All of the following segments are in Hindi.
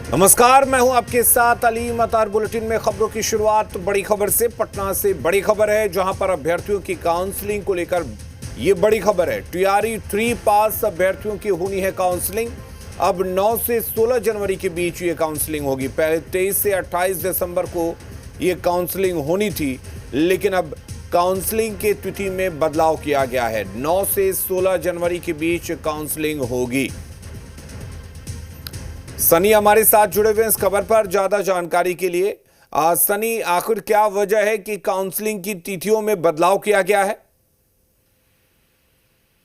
नमस्कार, मैं हूं आपके साथ अली मतार। बुलेटिन में खबरों की शुरुआत बड़ी खबर से। पटना से बड़ी खबर है, जहां पर अभ्यर्थियों की काउंसलिंग को लेकर ये बड़ी खबर है। टीआरई 3 पास अभ्यर्थियों की होनी है काउंसलिंग। अब 9 से 16 जनवरी के बीच ये काउंसलिंग होगी। पहले 23 से 28 दिसंबर को ये काउंसलिंग होनी थी, लेकिन अब काउंसलिंग के तिथि में बदलाव किया गया है। 9 से 16 जनवरी के बीच काउंसलिंग होगी। सनी हमारे साथ जुड़े हुए हैं इस खबर पर ज्यादा जानकारी के लिए। सनी, आखिर क्या वजह है कि काउंसलिंग की तिथियों में बदलाव किया गया है?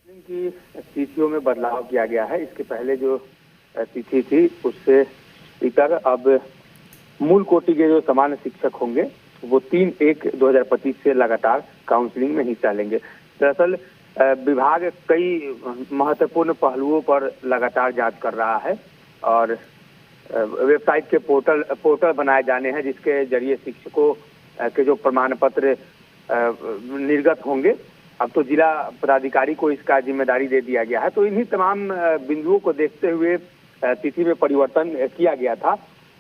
की तिथियों में बदलाव किया गया है। इसके पहले जो तिथि थी उससे इतर अब मूल कोटि के जो सामान्य शिक्षक होंगे वो 3/1/2025 से लगातार काउंसलिंग में हिस्सा लेंगे। दरअसल विभाग कई महत्वपूर्ण पहलुओं पर लगातार जांच कर रहा है और वेबसाइट के पोर्टल बनाए जाने हैं, जिसके जरिए शिक्षकों के जो प्रमाण पत्र निर्गत होंगे। अब तो जिला पदाधिकारी को इसका जिम्मेदारी दे दिया गया है। तो इन्हीं तमाम बिंदुओं को देखते हुए तिथि में परिवर्तन किया गया था,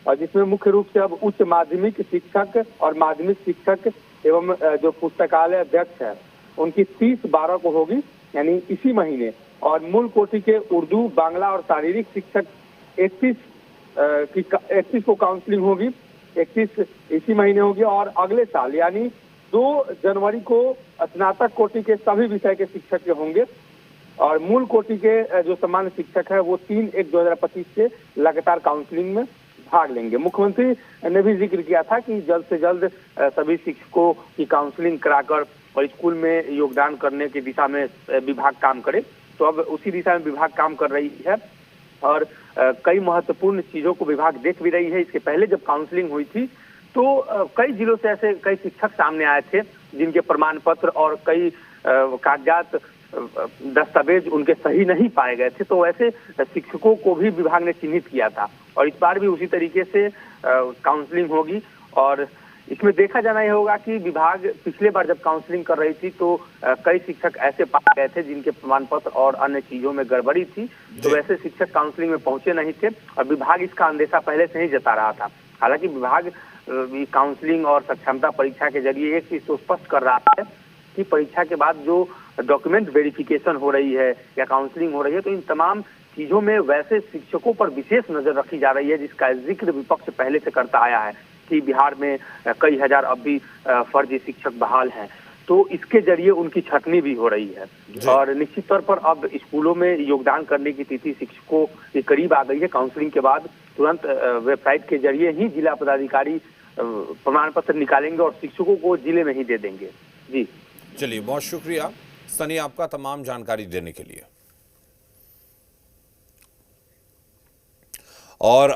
और जिसमें मुख्य रूप से अब उच्च माध्यमिक शिक्षक और माध्यमिक शिक्षक एवं जो पुस्तकालय अध्यक्ष है उनकी 30/12 को होगी, यानी इसी महीने। और मूल कोटि के उर्दू, बांग्ला और शारीरिक शिक्षक 31 को काउंसलिंग होगी। 31 इसी महीने होगी। और अगले साल यानी 2 जनवरी को स्नातक कोटि के सभी विषय के शिक्षक होंगे। और मूल कोटि के जो सामान्य शिक्षक है वो 3/1/2025 से लगातार काउंसलिंग में भाग लेंगे। मुख्यमंत्री ने भी जिक्र किया था कि जल्द से जल्द सभी शिक्षकों की काउंसलिंग कराकर और स्कूल में योगदान करने की दिशा में विभाग काम करे। तो अब उसी दिशा में विभाग काम कर रही है और कई महत्वपूर्ण चीजों को विभाग देख भी रही है। इसके पहले जब काउंसलिंग हुई थी तो कई जिलों से ऐसे कई शिक्षक सामने आए थे जिनके प्रमाण पत्र और कई कागजात दस्तावेज उनके सही नहीं पाए गए थे। तो ऐसे शिक्षकों को भी विभाग ने चिन्हित किया था और इस बार भी उसी तरीके से काउंसलिंग होगी। और इसमें देखा जाना यह होगा कि विभाग पिछले बार जब काउंसलिंग कर रही थी तो कई शिक्षक ऐसे पाए गए थे जिनके प्रमाण पत्र और अन्य चीजों में गड़बड़ी थी। तो वैसे शिक्षक काउंसलिंग में पहुंचे नहीं थे और विभाग इसका अंदेशा पहले से ही जता रहा था। हालांकि विभाग काउंसलिंग और सक्षमता परीक्षा के जरिए एक चीज तो स्पष्ट कर रहा है कि परीक्षा के बाद जो डॉक्यूमेंट वेरिफिकेशन हो रही है या काउंसलिंग हो रही है, तो इन तमाम चीजों में वैसे शिक्षकों पर विशेष नजर रखी जा रही है जिसका जिक्र विपक्ष पहले से करता आया है कि बिहार में कई हजार अब भी फर्जी शिक्षक बहाल हैं। तो इसके जरिए उनकी छटनी भी हो रही है। और निश्चित तौर पर अब स्कूलों में योगदान करने की तिथि शिक्षकों के करीब आ गई है। काउंसलिंग के बाद तुरंत वेबसाइट के जरिए ही जिला पदाधिकारी प्रमाण पत्र निकालेंगे और शिक्षकों को जिले में ही दे देंगे। जी चलिए, बहुत शुक्रिया सनी आपका तमाम जानकारी देने के लिए। और